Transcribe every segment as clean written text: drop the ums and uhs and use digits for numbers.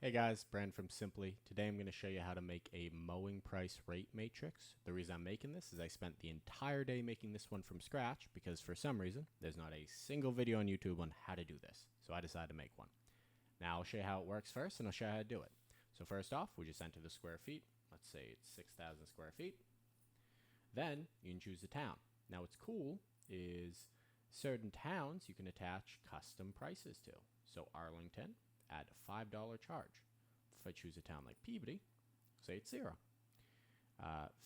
Hey guys, Brand from Simply. Today I'm going to show you how to make a mowing price rate matrix. The reason I'm making this is I spent the entire day making this one from scratch because for some reason there's not a single video on YouTube on how to do this. So I decided to make one. Now I'll show you how it works first and I'll show you how to do it. So first off, we just enter the square feet. Let's say it's 6,000 square feet. Then you can choose the town. Now what's cool is certain towns you can attach custom prices to. So Arlington, add a $5 charge. If I choose a town like Peabody, say it's 0.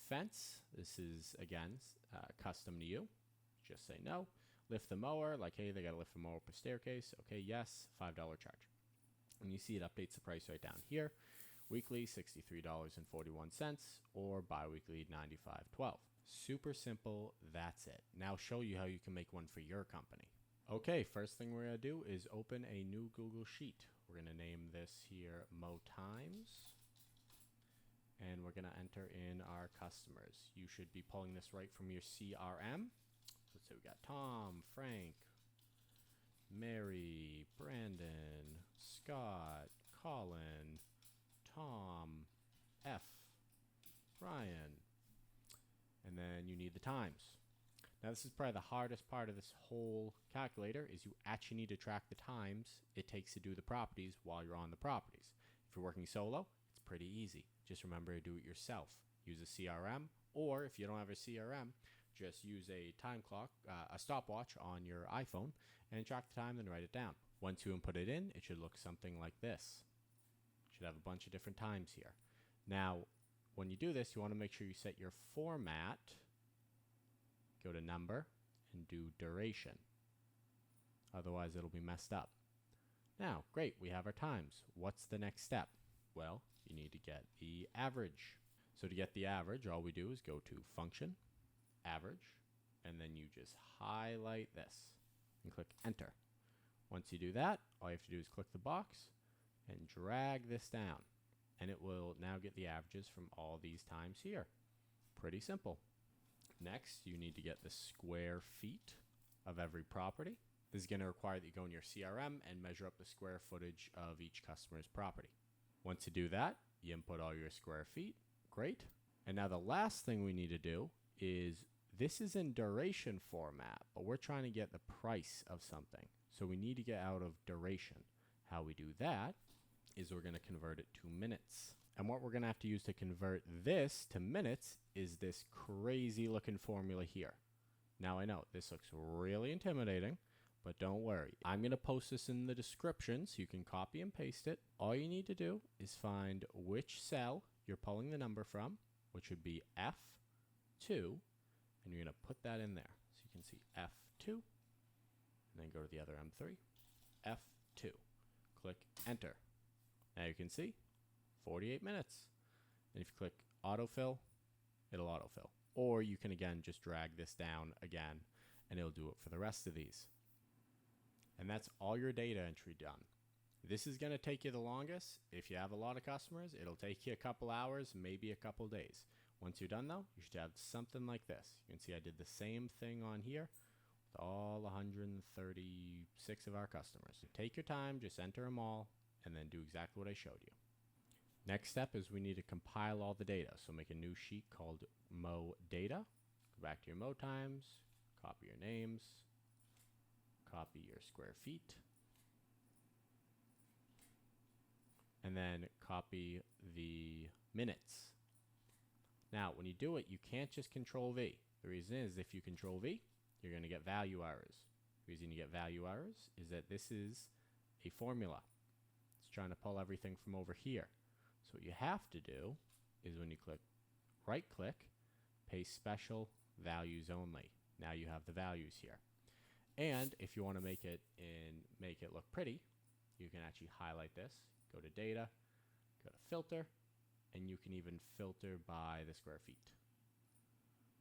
Fence, this is again custom to you. Just say no. Lift the mower, like hey, they gotta lift the mower up a staircase. Okay, yes, $5 charge. And you see it updates the price right down here. Weekly, $63.41, or bi-weekly, $95.12. Super simple, that's it. Now show you how you can make one for your company. Okay, first thing we're going to do is open a new Google Sheet. We're going to name this here Mow Times. And we're going to enter in our customers. You should be pulling this right from your CRM. Let's say we got Tom, Frank, Mary, Brandon, Scott, Colin, Tom, F, Ryan. And then you need the times. Now this is probably the hardest part of this whole calculator is you actually need to track the times it takes to do the properties while you're on the properties. If you're working solo, it's pretty easy. Just remember to do it yourself. Use a CRM, or if you don't have a CRM, just use a time clock, a stopwatch on your iPhone and track the time and write it down. Once you input it in, it should look something like this. It should have a bunch of different times here. Now, when you do this, you want to make sure you set your format. Go to number and do duration. Otherwise, it'll be messed up. Now, great, we have our times. What's the next step? Well, you need to get the average. So to get the average, all we do is go to function, average, and then you just highlight this and click enter. Once you do that, all you have to do is click the box and drag this down. And it will now get the averages from all these times here. Pretty simple. Next, you need to get the square feet of every property. This is going to require that you go in your CRM and measure up the square footage of each customer's property. Once you do that, you input all your square feet. Great. And now the last thing we need to do is, this is in duration format, but we're trying to get the price of something. So we need to get out of duration. How we do that is we're going to convert it to minutes. And what we're going to have to use to convert this to minutes is this crazy looking formula here. Now I know this looks really intimidating, but don't worry. I'm going to post this in the description so you can copy and paste it. All you need to do is find which cell you're pulling the number from, which would be F2, and you're going to put that in there. So you can see F2, and then go to the other M3, F2. Click enter. Now you can see 48 minutes. And if you click autofill, it'll autofill. Or you can again just drag this down again and it'll do it for the rest of these. And that's all your data entry done. This is going to take you the longest. If you have a lot of customers, it'll take you a couple hours, maybe a couple days. Once you're done though, you should have something like this. You can see I did the same thing on here with all 136 of our customers. So take your time, just enter them all, and then do exactly what I showed you. Next step is we need to compile all the data. So make a new sheet called Mow Data. Go back to your mow times, copy your names, copy your square feet, and then copy the minutes. Now, when you do it, you can't just Control V. The reason is if you Control V, you're going to get value errors. The reason you get value errors is that this is a formula. It's trying to pull everything from over here. So what you have to do is when you click right click, paste special values only. Now you have the values here. And if you want to make it look pretty, you can actually highlight this, go to data, go to filter, and you can even filter by the square feet.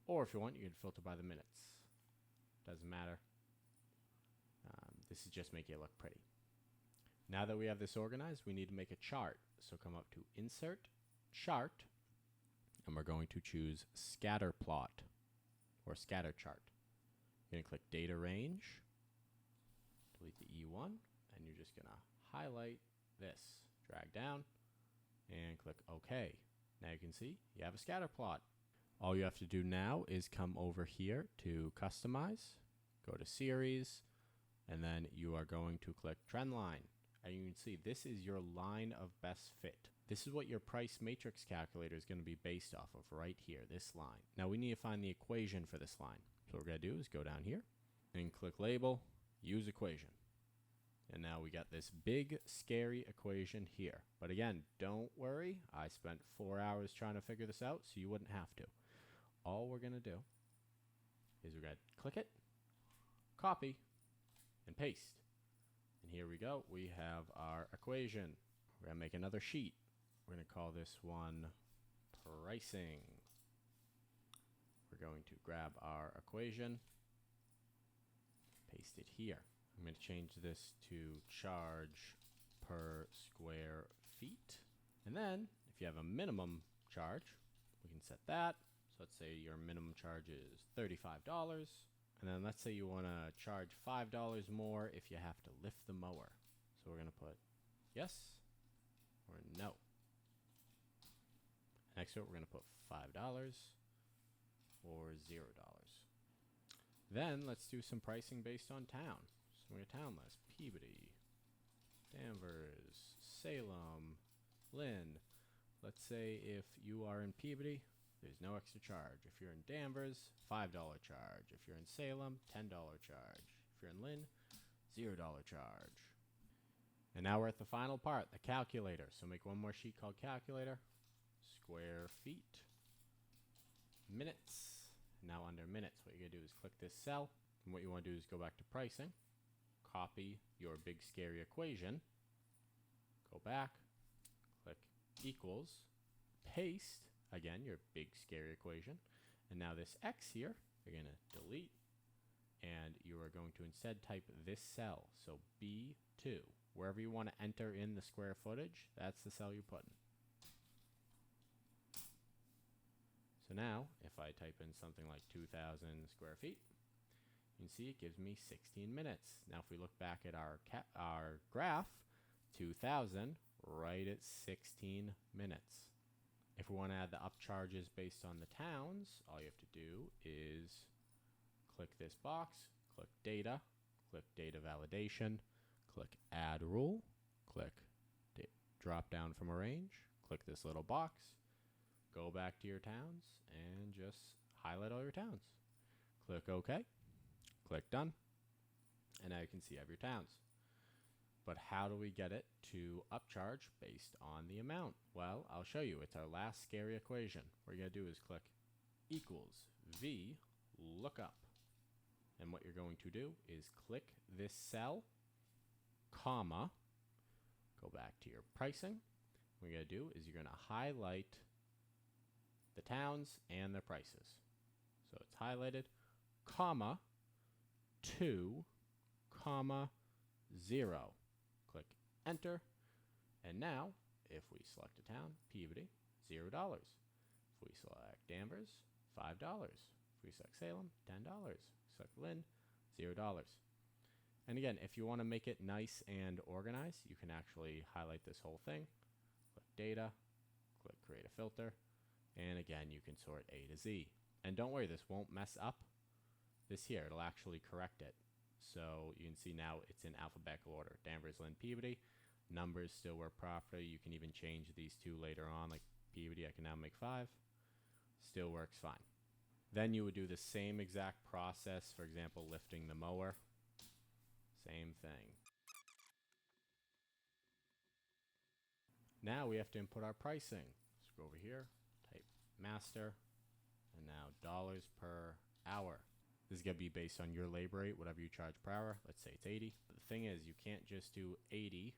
Or if you want, you can filter by the minutes. Doesn't matter. This is just making it look pretty. Now that we have this organized, we need to make a chart. So come up to Insert, Chart, and we're going to choose Scatter Plot or Scatter Chart. You're going to click Data Range, delete the E1, and you're just going to highlight this. drag down, and click OK. Now you can see you have a scatter plot. All you have to do now is come over here to Customize, go to Series, and then you are going to click Trend Line. And you can see this is your line of best fit. This is what your price matrix calculator is going to be based off of right here, this line. Now we need to find the equation for this line. So what we're going to do is go down here and click Label, Use Equation. And now we got this big, scary equation here. But again, don't worry. I spent 4 hours trying to figure this out, so you wouldn't have to. All we're going to do is we're going to click it, copy, and paste. And here we go. We have our equation. We're going to make another sheet. We're going to call this one Pricing. We're going to grab our equation, paste it here. I'm going to change this to charge per square feet. And then, if you have a minimum charge, we can set that. So let's say your minimum charge is $35. And then let's say you want to charge $5 more if you have to lift the mower. So we're going to put yes or no. Next to it, we're going to put $5 or $0. Then let's do some pricing based on town. So we have a town list: Peabody, Danvers, Salem, Lynn. Let's say if you are in Peabody, there's no extra charge. If you're in Danvers, $5 charge. If you're in Salem, $10 charge. If you're in Lynn, $0 charge. And now we're at the final part, the calculator. So make one more sheet called calculator, square feet, minutes. Now under minutes, what you're going to do is click this cell. And what you want to do is go back to pricing, copy your big scary equation, go back, click equals, paste, again, your big scary equation. And now this X here, you're going to delete. And you are going to instead type this cell. So B2. Wherever you want to enter in the square footage, that's the cell you put in. So now, if I type in something like 2,000 square feet, you can see it gives me 16 minutes. Now if we look back at our graph, 2,000 right at 16 minutes. If we want to add the upcharges based on the towns, all you have to do is click this box, click data validation, click add rule, click drop down from a range, click this little box, go back to your towns, and just highlight all your towns. Click OK, click done, and now you can see you have your towns. But how do we get it to upcharge based on the amount? Well, I'll show you. It's our last scary equation. What you're going to do is click equals V lookup. And what you're going to do is click this cell, comma, go back to your pricing. What you're going to do is you're going to highlight the towns and their prices. So it's highlighted, comma, 2, comma, 0. Click enter. And now, if we select a town, Peabody, $0. If we select Danvers, $5. If we select Salem, $10. Select Lynn, $0. And again, if you want to make it nice and organized, you can actually highlight this whole thing, click data, click create a filter, and again, you can sort A to Z. And don't worry, this won't mess up this here. It'll actually correct it. So you can see now it's in alphabetical order. Danvers, Lynn, Peabody. Numbers still work properly. You can even change these two later on, like Peabody, I can now make 5. Still works fine. Then you would do the same exact process, for example, lifting the mower. Same thing. Now we have to input our pricing. Let's go over here, type master, and now dollars per hour. This is going to be based on your labor rate, whatever you charge per hour. Let's say it's 80. But the thing is, you can't just do 80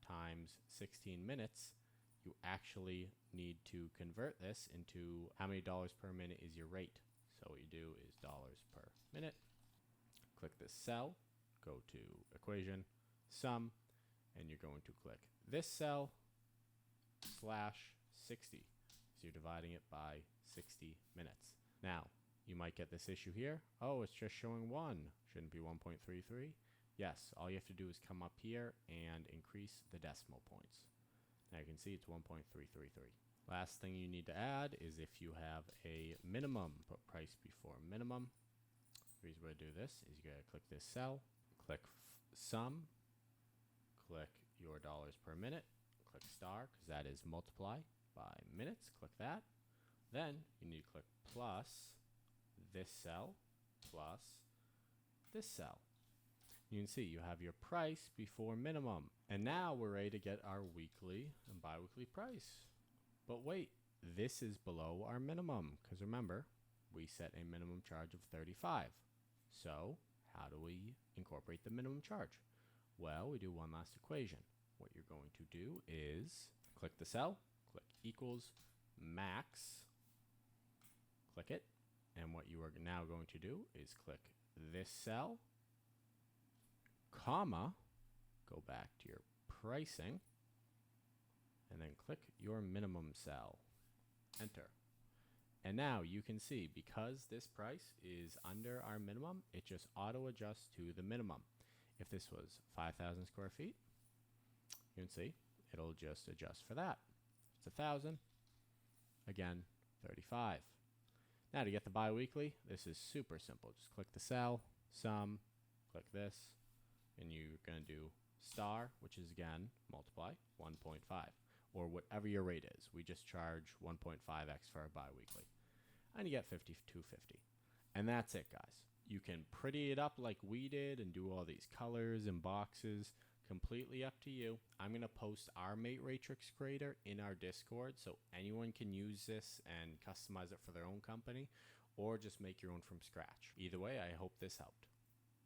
times 16 minutes. You actually need to convert this into how many dollars per minute is your rate. So what you do is dollars per minute. Click this cell, go to equation, sum, and you're going to click this cell slash 60. So you're dividing it by 60 minutes. Now, you might get this issue here. Oh, it's just showing 1. Shouldn't be 1.33. Yes, all you have to do is come up here and increase the decimal points. can see it's 1.333. Last thing you need to add is if you have a minimum, put price before minimum. The reason why I do this is you gotta click this cell, click sum, click your dollars per minute, click star, because that is multiply by minutes, click that. Then you need to click plus this cell plus this cell. You can see you have your price before minimum. And now we're ready to get our weekly and bi-weekly price. But wait, this is below our minimum, because remember, we set a minimum charge of 35. So how do we incorporate the minimum charge? Well, we do one last equation. What you're going to do is click the cell, click equals max, click it, and what you are now going to do is click this cell, comma, go back to your pricing, and then click your minimum cell, enter. And now you can see, because this price is under our minimum, it just auto adjusts to the minimum. If this was 5,000 square feet, you can see it'll just adjust for that. If it's 1,000, again, 35. Now to get the bi-weekly, this is super simple. Just click the cell, sum, click this, and you're going to do star, which is again, multiply 1.5, or whatever your rate is. We just charge 1.5x for our bi-weekly. And you get 52.50. And that's it, guys. You can pretty it up like we did and do all these colors and boxes. Completely up to you. I'm going to post our Mate Matrix Creator in our Discord so anyone can use this and customize it for their own company, or just make your own from scratch. Either way, I hope this helped.